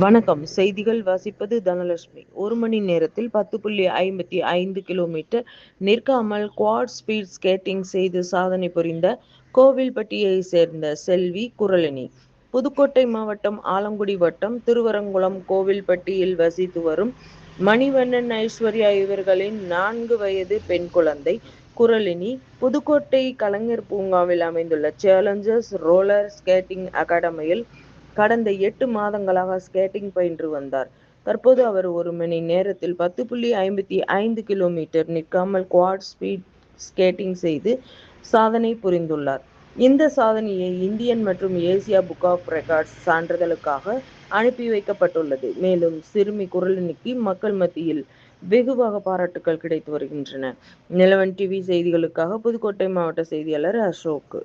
வணக்கம். செய்திகள் வாசிப்பது தனலட்சுமி. 1 மணி நேரத்தில் 10.55 கிலோமீட்டர் நிற்காமல் குவாட் ஸ்பீட் ஸ்கேட்டிங் செய்து சாதனை புரிந்த கோவில்பட்டியை சேர்ந்த செல்வி குறளினி. புதுக்கோட்டை மாவட்டம் ஆலங்குடி வட்டம் திருவரங்குளம் கோவில்பட்டியில் வசித்து வரும் மணிவண்ணன், ஐஸ்வர்யா இவர்களின் 4 வயது பெண் குழந்தை குறளினி புதுக்கோட்டை கலைஞர் பூங்காவில் அமைந்துள்ள சேலஞ்சர்ஸ் ரோலர் ஸ்கேட்டிங் அகாடமியில் கடந்த 8 மாதங்களாக ஸ்கேட்டிங் பயின்று வந்தார். தற்போது அவர் 1 மணி நேரத்தில் 10.55 கிலோமீட்டர் நிற்காமல் குவாட் ஸ்பீட் ஸ்கேட்டிங் செய்து சாதனை புரிந்துள்ளார். இந்த சாதனையை இந்தியன் மற்றும் ஏசியா புக் ஆஃப் ரெக்கார்ட்ஸ் சான்றிதழுக்காக அனுப்பி வைக்கப்பட்டுள்ளது. மேலும் சிறுமி குறளினிக்கு மக்கள் மத்தியில் வெகுவாக பாராட்டுகள் கிடைத்து வருகின்றன. நிலவன் டிவி செய்திகளுக்காக புதுக்கோட்டை மாவட்ட செய்தியாளர் அசோக்.